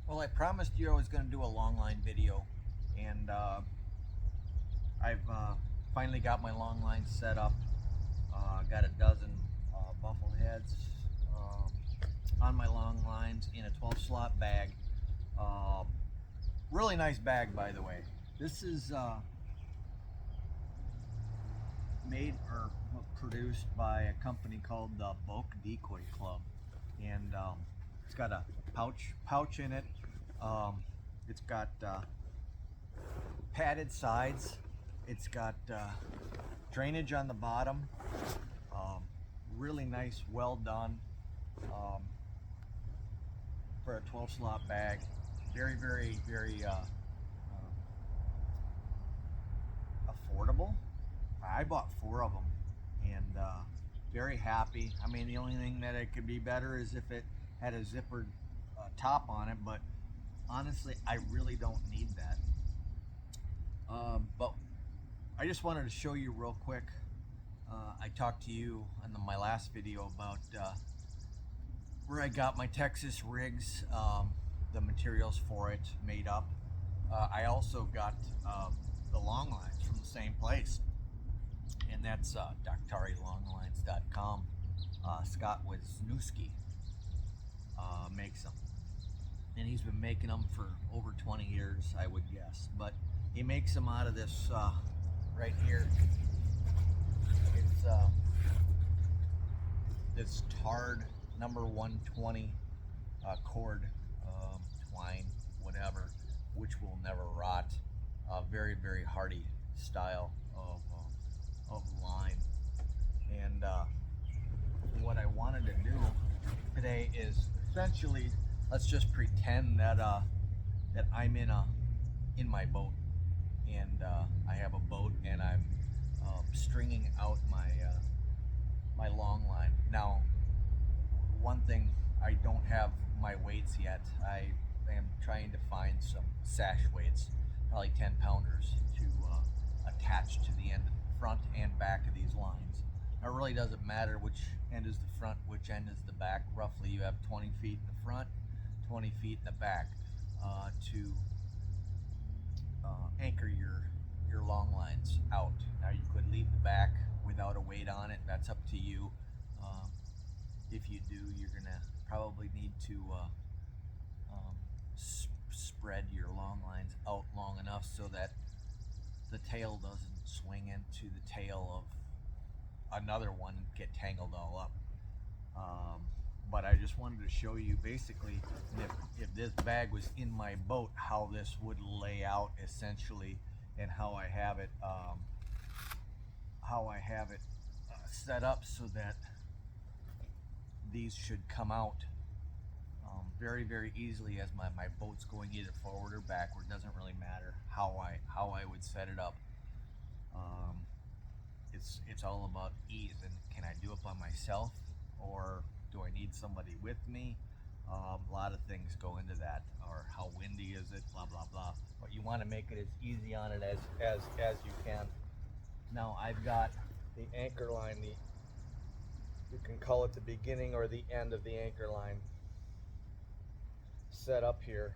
Well, I promised you I was going to do a long line video, and I've finally got my long line set up. Got a dozen buffalo heads on my long lines in a 12 slot bag. Really nice bag, by the way. This is made or produced by a company called the Decoy Club, and it's got a pouch in it. It's got padded sides. It's got drainage on the bottom. Really nice, well done for a 12 slot bag. Very affordable. I bought 4 of them, and very happy. I mean, the only thing that it could be better is if it had a zippered top on it, but honestly, I really don't need that. But I just wanted to show you real quick. I talked to you in my last video about where I got my Texas rigs, the materials for it made up. I also got the long lines from the same place, and that's DoctariLonglines.com. Scott Wisniewski makes them, and he's been making them for over 20 years, I would guess. But he makes them out of this right here. It's this tarred number 120 cord, twine, whatever, which will never rot. Very hardy style of line. And what I wanted to do today is essentially, let's just pretend that that I'm in my boat, and I have a boat, and I'm stringing out my long line. Now, one thing, I don't have my weights yet. I am trying to find some sash weights, probably 10 pounders, to attach to the end, front and back of these lines. Now, it really doesn't matter which end is the front, which end is the back. Roughly, you have 20 feet in the front, 20 feet in the back to anchor your long lines out. Now, you could leave the back without a weight on it. That's up to you. If you do, you're gonna probably need to spread your long lines out long enough so that the tail doesn't swing into the tail of another one and get tangled all up. But I just wanted to show you basically if this bag was in my boat, how this would lay out essentially, and how I have it set up so that these should come out very easily, as my boat's going either forward or backward. Doesn't really matter how I would set it up. It's all about ease, and can I do it by myself, or do I need somebody with me? A lot of things go into that, or how windy is it, blah blah. But you want to make it as easy on it as you can. Now, I've got the anchor line, you can call it the beginning or the end of the anchor line, set up here.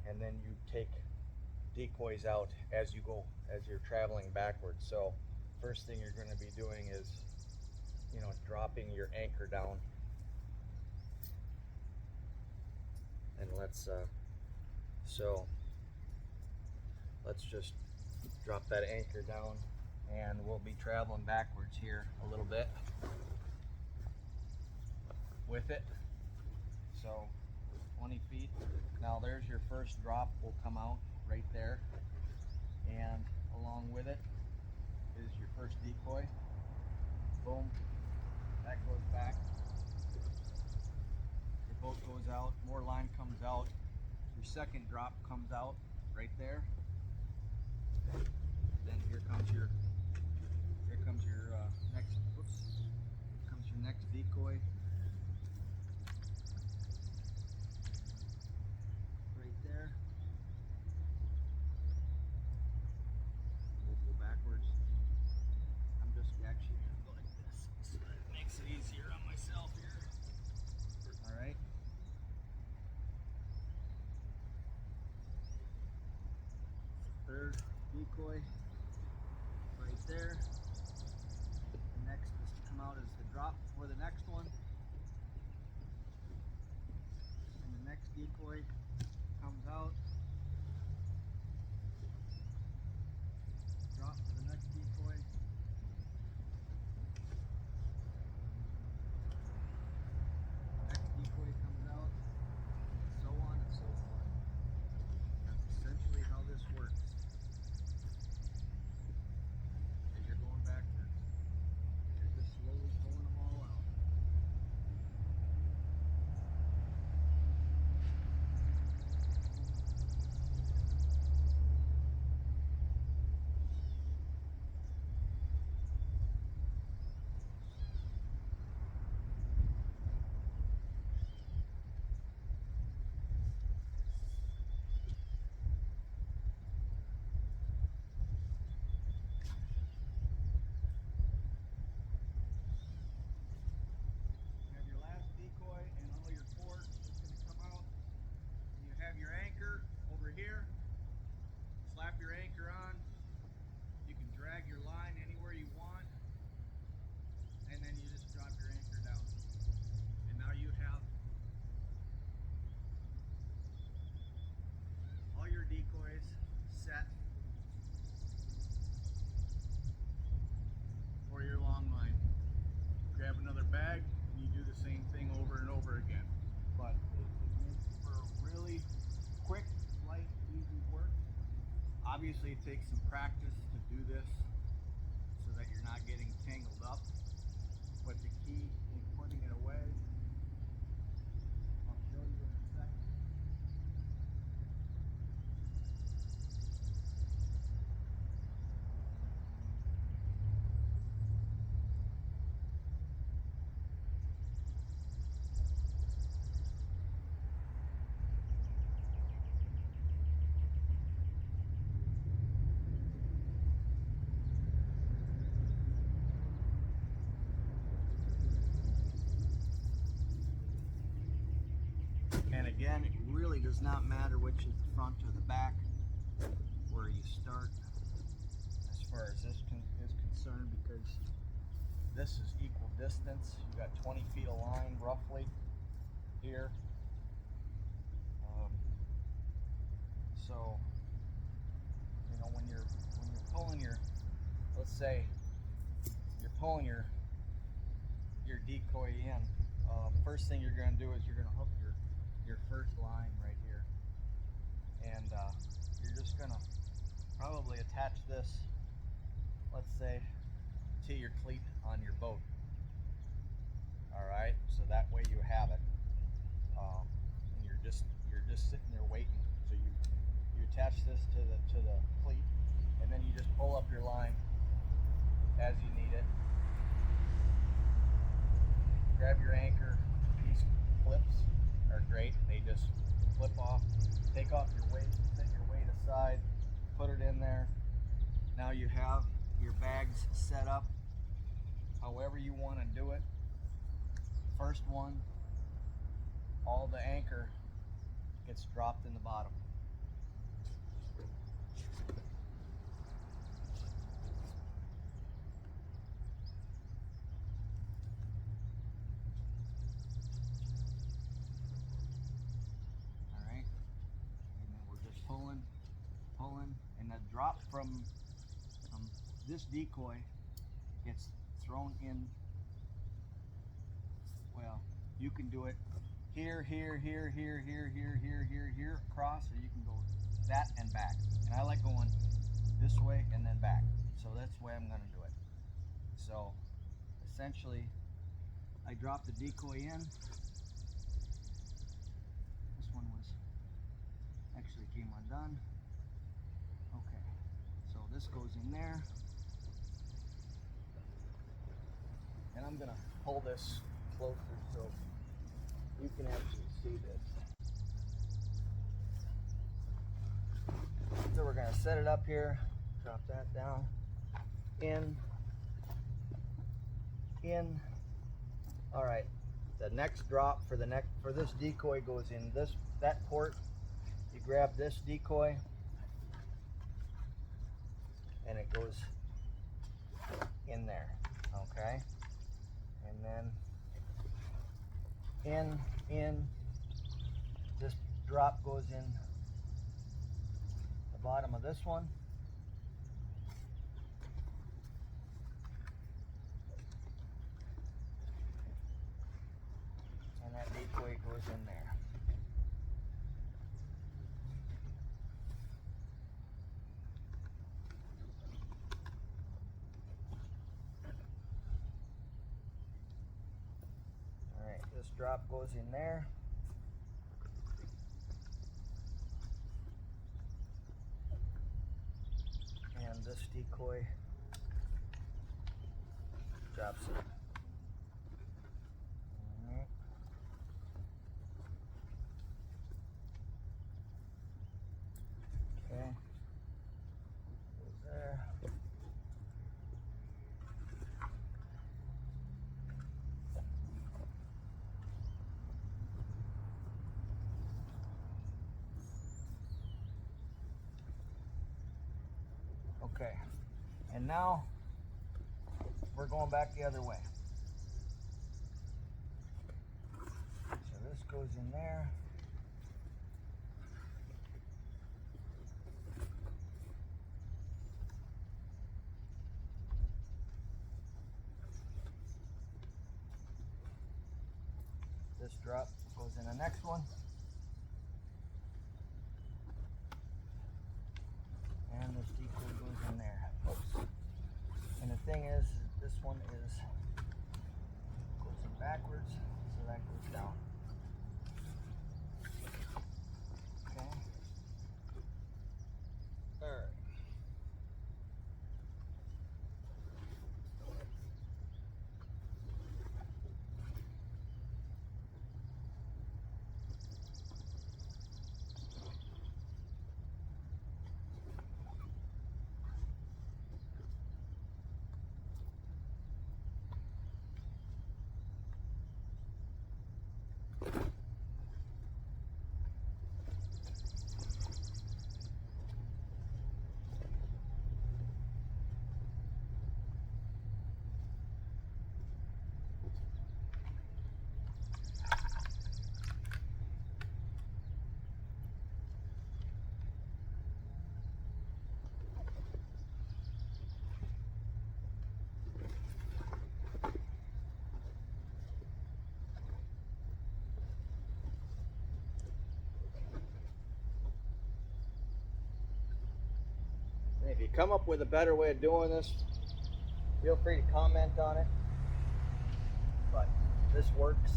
And then you take decoys out as you go, as you're traveling backwards. So first thing you're going to be doing is, dropping your anchor down. And let's just drop that anchor down, and we'll be traveling backwards here a little bit with it. So 20 feet. Now there's your first drop, will come out right there, and along with it is your first decoy. Boom, that goes back. Your boat goes out, more line comes out. Your second drop comes out right there. Then here comes your next decoy. Right there. We'll go backwards. I'm just actually gonna go like this, so that it makes it easier on myself here. decoy right there. The next is to come out is the drop for the next one. And the next decoy comes out. Drop for the next decoy. Next decoy comes out. So on and so forth. That's essentially how this works. As you're going backwards, you're just slowly pulling them all out. Your anchor over here, slap your anchor on, you can drag your line anywhere you want, and then you just drop your anchor down. And now you have all your decoys set for your long line. Grab another bag and you do the same thing over and over again. But it makes for really quick, light, easy work. Obviously it takes some practice to do this so that you're not getting tangled up, but the key in putting it away, I'll show you in a second. And again, it really does not matter which is the front or the back where you start as far as this is concerned, because this is equal distance. You got 20 feet of line roughly here. So you know, when you're pulling your, let's say you're pulling your decoy in, first thing you're going to do is you're going to hook your first line right here, and you're just going to probably attach this, let's say, to your cleat on your boat. All right, so that way you have it, and you're just sitting there waiting. So you attach this to the cleat, and then you just pull up your line as you need it. Grab your anchor. These clips are great. They just flip off. Take off your weight, set your weight aside, put it in there. Now you have your bags set up however you want to do it. First one, all the anchor gets dropped in the bottom. Pulling, and the drop from this decoy gets thrown in. Well, you can do it here, across, or you can go that and back. And I like going this way and then back. So that's the way I'm going to do it. So essentially, I drop the decoy in. This one actually came undone. Okay, so this goes in there, and I'm gonna pull this closer so you can actually see this. So we're gonna set it up here, drop that down, in. All right, the next drop for this decoy goes in that port. You grab this decoy, and it goes in there, okay? And then this drop goes in the bottom of this one. And that decoy goes in there. Alright, this drop goes in there. And this decoy drops it. Okay. Goes there. Okay. And now we're going back the other way. So this goes in there. This drop goes in the next one. And this decoy goes in there. Oops. And the thing is, this one goes in backwards, so that goes down. Okay. All right. If you come up with a better way of doing this, feel free to comment on it. But this works.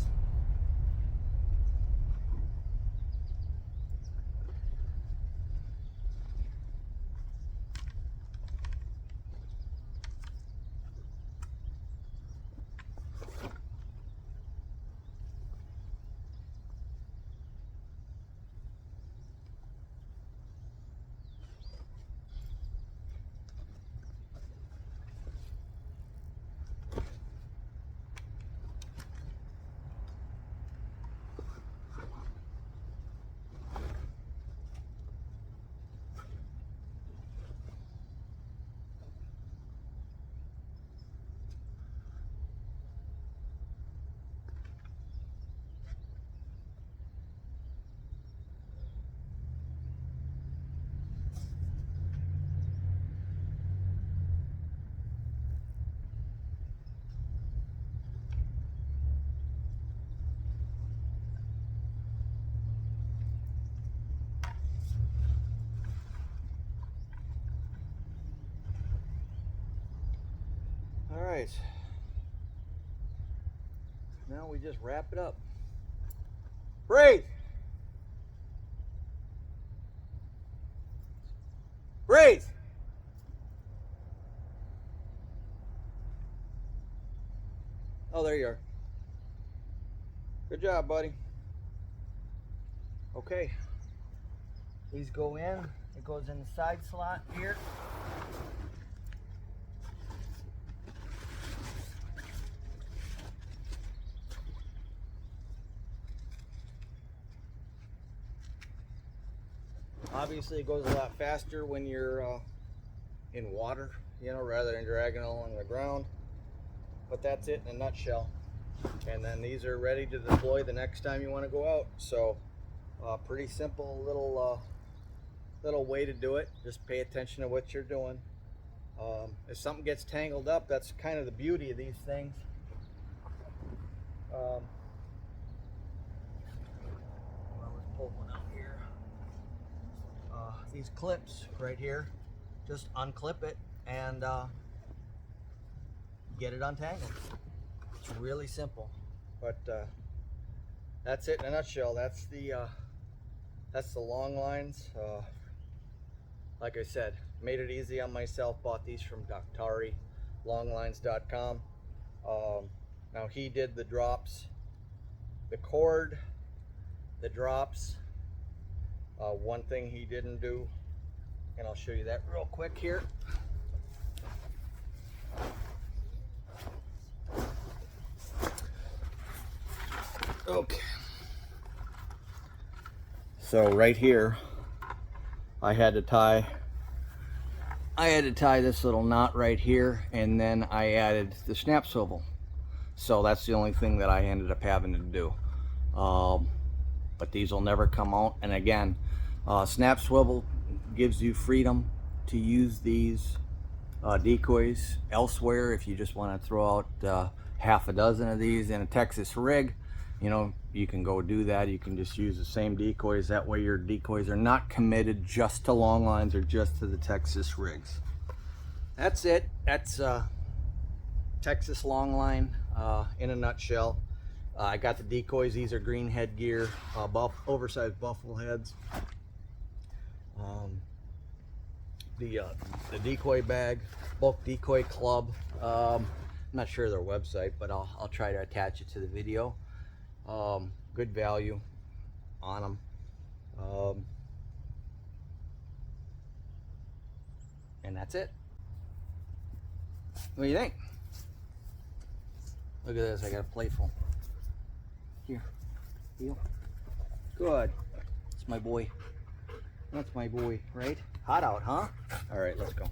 All right. Now we just wrap it up. Breathe. Breathe. Oh, there you are. Good job, buddy. Okay. These go in. It goes in the side slot here. Obviously, it goes a lot faster when you're in water, you know, rather than dragging along the ground. But that's it in a nutshell. And then these are ready to deploy the next time you want to go out. So pretty simple little way to do it. Just pay attention to what you're doing. If something gets tangled up, that's kind of the beauty of these things. Well, let's pull one out here. These clips right here, just unclip it and get it untangled. It's really simple, but that's it in a nutshell. That's the Longlines. Like I said, made it easy on myself. Bought these from Daktari, longlines.com. Now he did the drops, the cord, the drops. One thing he didn't do, and I'll show you that real quick here. Okay. So right here, I had to tie this little knot right here, and then I added the snap swivel. So that's the only thing that I ended up having to do. But these will never come out. And again, snap swivel gives you freedom to use these decoys elsewhere. If you just want to throw out half a dozen of these in a Texas rig, you know, you can go do that. You can just use the same decoys. That way your decoys are not committed just to long lines or just to the Texas rigs. That's it. That's Texas Longline in a nutshell. I got the decoys. These are green headgear, oversized buffalo heads. The decoy bag, bulk decoy club. I'm not sure their website, but I'll try to attach it to the video. Good value on them. And that's it. What do you think? Look at this, I got a plateful. Here, feel. Good. It's my boy. That's my boy, right? Hot out, huh? All right, let's go.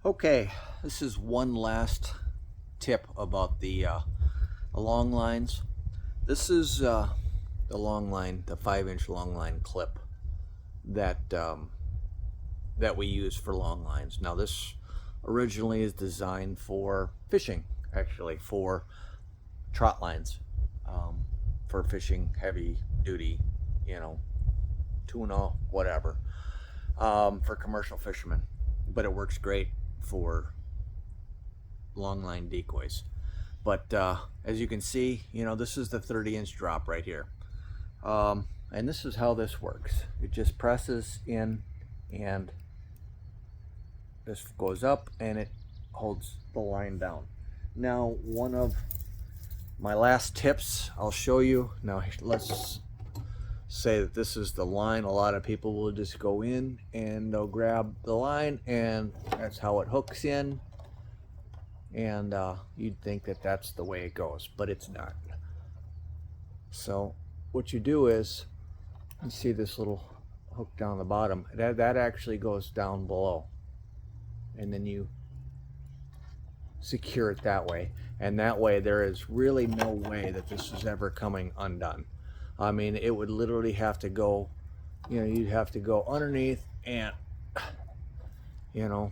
Okay, this is one last tip about the long lines. This is the long line, the 5-inch long line clip that that we use for long lines. Now this originally is designed for fishing, actually, for trot lines, for fishing heavy duty, you know, tuna, whatever, for commercial fishermen. But it works great for long line decoys. But as you can see, you know, this is the 30-inch drop right here. And this is how this works. It just presses in and this goes up and it holds the line down. Now, one of my last tips I'll show you. Now, let's say that this is the line. A lot of people will just go in and they'll grab the line and that's how it hooks in. And you'd think that that's the way it goes, but it's not. So what you do is, you see this little hook down the bottom, that actually goes down below, and then you secure it that way, and that way there is really no way that this is ever coming undone. I mean, it would literally have to go, you know, you'd have to go underneath, and you know,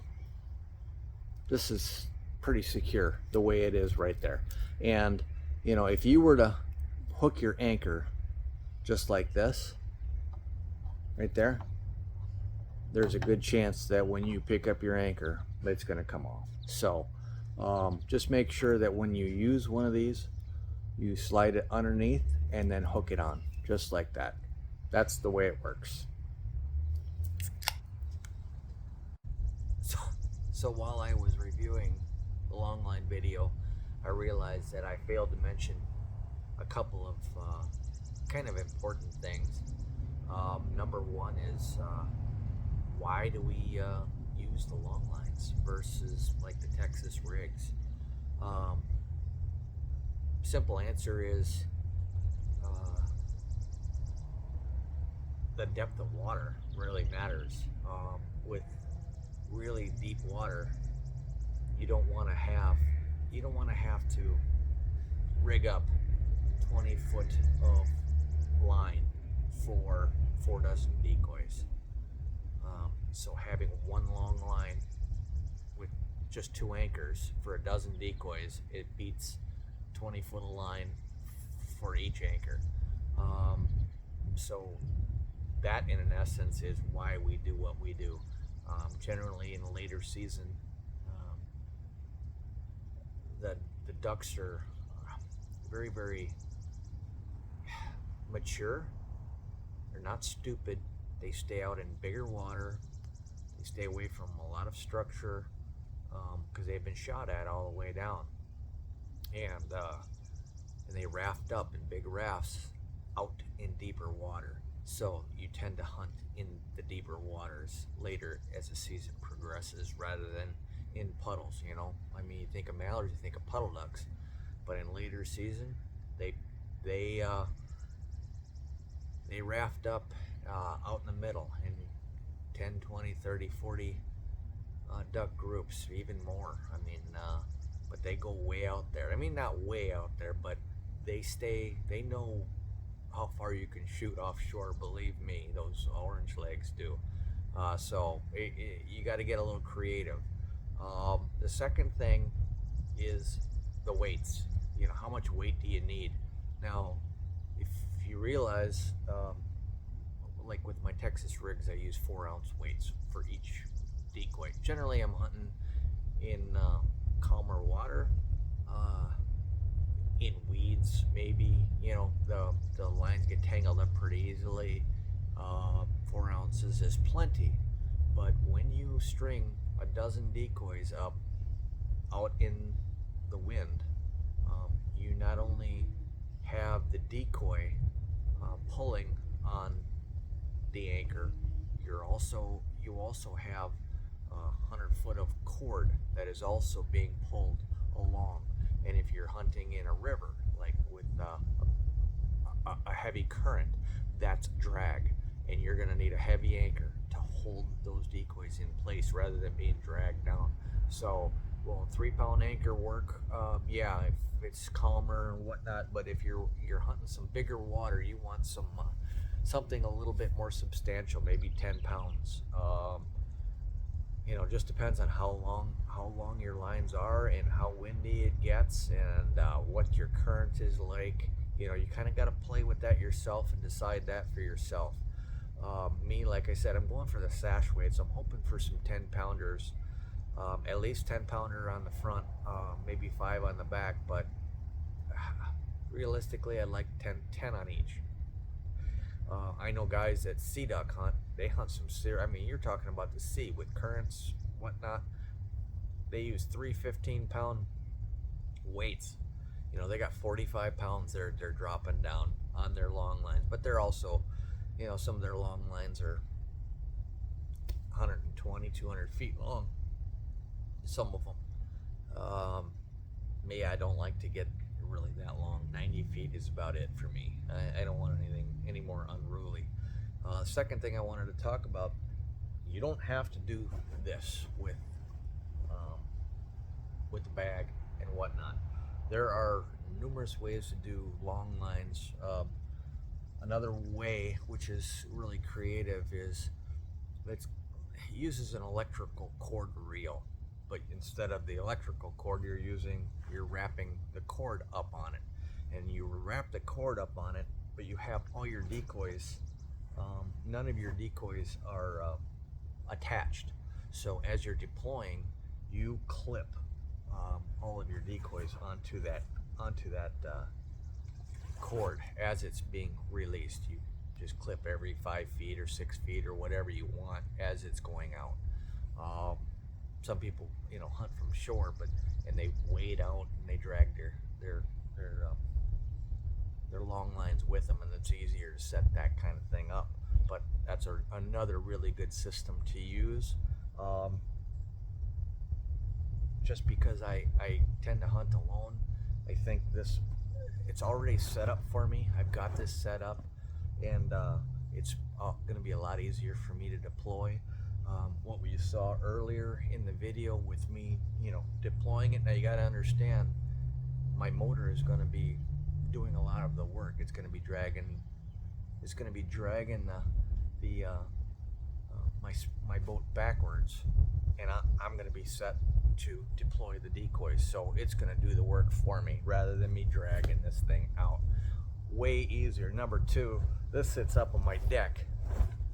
this is pretty secure the way it is right there. And you know, if you were to hook your anchor just like this right there, there's a good chance that when you pick up your anchor, it's going to come off. So just make sure that when you use one of these, you slide it underneath and then hook it on just like that. That's the way it works. So while I was reviewing the Longline video, I realized that I failed to mention a couple of kind of important things. Number one is why do we use the long lines versus like the Texas rigs? Simple answer is the depth of water really matters. With really deep water, you don't want to have to rig up 20 foot of line for 4 dozen decoys. So having one long line with just 2 anchors for 12 decoys, it beats 20 foot of line for each anchor. So that in essence is why we do what we do. Generally in the later season, the ducks are very, very mature. They're not stupid. They stay out in bigger water. They stay away from a lot of structure because they've been shot at all the way down, and they raft up in big rafts out in deeper water. So you tend to hunt in the deeper waters later as the season progresses rather than in puddles. I mean, you think of mallards, you think of puddle ducks, but in later season they raft up out in the middle in 10, 20, 30, 40 duck groups, even more. I mean, but they go way out there. I mean, not way out there, but they know how far you can shoot offshore. Believe me, those orange legs do. So you got to get a little creative. The second thing is the weights. How much weight do you need? Now, if you realize, like with my Texas rigs, I use 4-ounce weights for each decoy. Generally, I'm hunting in calmer water, in weeds, maybe. The lines get tangled up pretty easily. 4 ounces is plenty, but when you string 12 decoys up out in the wind, you not only have the decoy pulling on the anchor, you also have 100 foot of cord that is also being pulled along. And if you're hunting in a river, like with a heavy current, that's drag, and you're going to need a heavy anchor to hold those decoys in place rather than being dragged down. So, will a 3-pound anchor work? Yeah, if it's calmer and whatnot. But if you're hunting some bigger water, you want something a little bit more substantial, maybe 10 pounds. Just depends on how long your lines are and how windy it gets and what your current is like. You kind of got to play with that yourself and decide that for yourself. Me, like I said, I'm going for the sash weights. I'm hoping for some 10-pounders, at least 10-pounder on the front, maybe 5 on the back, but realistically, I'd like 10 on each. I know guys that sea duck hunt. They hunt some serious. I mean, you're talking about the sea with currents, whatnot. They use 3 15-pound weights. They got 45 pounds they're dropping down on their long lines, but they're also, some of their long lines are 120, 200 feet long. Some of them. Me, I don't like to get really that long. 90 feet is about it for me. I don't want anything any more unruly. Second thing I wanted to talk about, you don't have to do this with the bag and whatnot. There are numerous ways to do long lines. Another way, which is really creative, is it uses an electrical cord reel, but instead of the electrical cord you're wrapping the cord up on it, and you wrap the cord up on it, but you have all your decoys. None of your decoys are attached, so as you're deploying, you clip all of your decoys onto that cord as it's being released. You just clip every 5 feet or 6 feet or whatever you want as it's going out. Some people, hunt from shore, and they wade out and they drag their long lines with them, and it's easier to set that kind of thing up. But that's another really good system to use. Just because I tend to hunt alone, I think it's already set up for me. I've got this set up, and it's going to be a lot easier for me to deploy. What you saw earlier in the video with me, deploying it, now you got to understand my motor is going to be doing a lot of the work. It's going to be dragging my boat backwards, and I'm going to be set to deploy the decoys, so it's going to do the work for me rather than me dragging this thing out. Way easier. Number two, this sits up on my deck,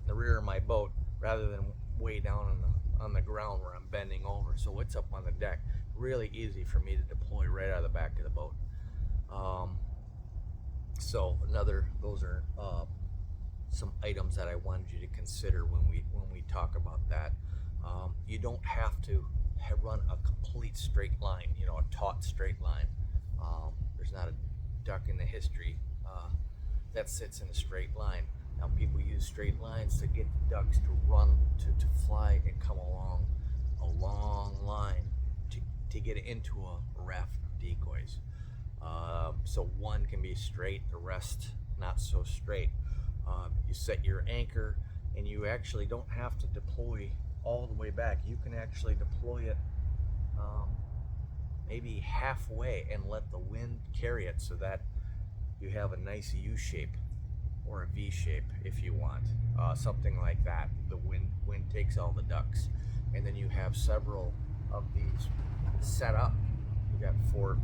the rear of my boat, rather than way down on the ground where I'm bending over. So it's up on the deck. Really easy for me to deploy right out of the back of the boat. Those are some items that I wanted you to consider when we talk about that. You don't have to run a complete straight line, a taut straight line. There's not a duck in the history that sits in a straight line. Now people use straight lines to get the ducks to run, to fly and come along a long line to get into a raft of decoys. So one can be straight, the rest not so straight. You set your anchor, and you actually don't have to deploy all the way back. You can actually deploy it maybe halfway and let the wind carry it so that you have a nice U shape or a V shape if you want, something like that. The wind takes all the ducks, and then you have several of these set up. You got four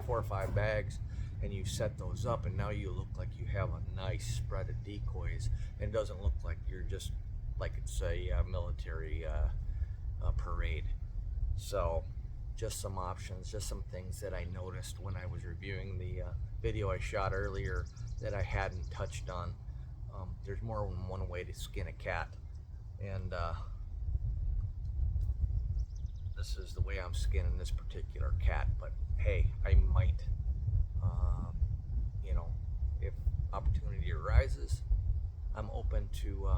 or five bags, and you set those up, and now you look like you have a nice spread of decoys, and it doesn't look like you're just like it's a military parade. So just some options, just some things that I noticed when I was reviewing the video I shot earlier that I hadn't touched on. There's more than one way to skin a cat, and this is the way I'm skinning this particular cat. But hey, I might, if opportunity arises, I'm open to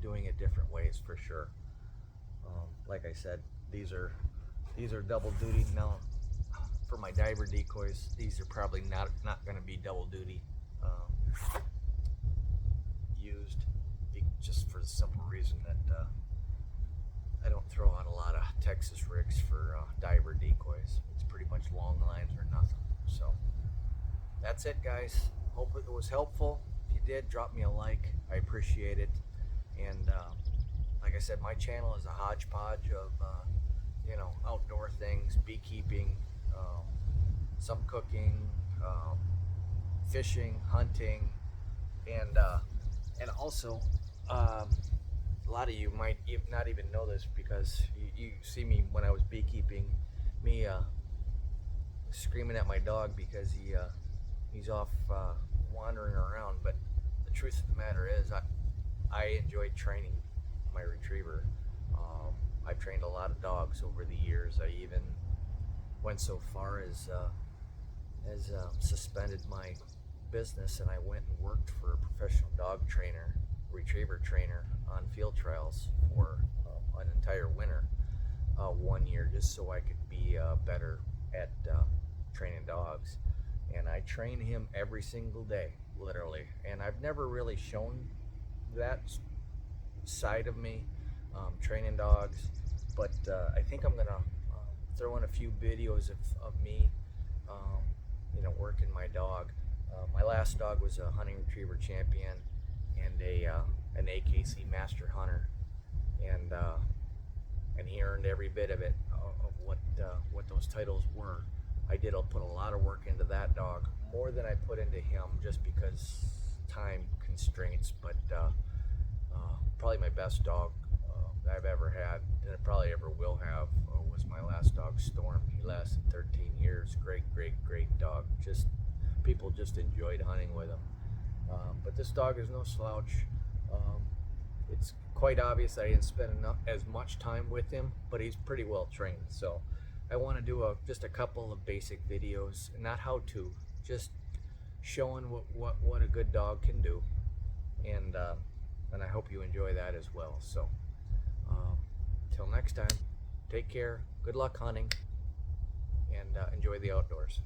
doing it different ways for sure. Like I said, these are double duty. Now, for my diver decoys, these are probably not going to be double duty used, just for the simple reason that I don't throw out a lot of Texas rigs for diver decoys. It's pretty much long lines or nothing. So that's it, guys. Hope it was helpful. If you did, drop me a like. I appreciate it. And like I said, my channel is a hodgepodge of outdoor things, beekeeping, some cooking, fishing, hunting, and also a lot of you might not even know this, because you see me when I was beekeeping, me screaming at my dog because he's off wandering around. But the truth of the matter is, I enjoy training my retriever. I've trained a lot of dogs over the years. I even went so far as suspended my business, and I went and worked for a professional dog trainer, retriever trainer, on field trials for an entire winter, 1 year, just so I could be better at training dogs. And I train him every single day, literally. And I've never really shown that side of me, training dogs, but I think I'm gonna throw in a few videos of me working my dog. My last dog was a hunting retriever champion and an AKC master hunter, and he earned every bit of it, of what those titles were. I'll put a lot of work into that dog, more than I put into him, just because time constraints. But probably my best dog I've ever had, and I probably ever will have, was my last dog, Storm. He lasted 13 years. Great dog. People just enjoyed hunting with him. But this dog is no slouch. It's quite obvious I didn't spend as much time with him, but he's pretty well trained. So I want to do just a couple of basic videos, not how to, just showing what a good dog can do, and I hope you enjoy that as well. So till next time, take care, good luck hunting, and enjoy the outdoors.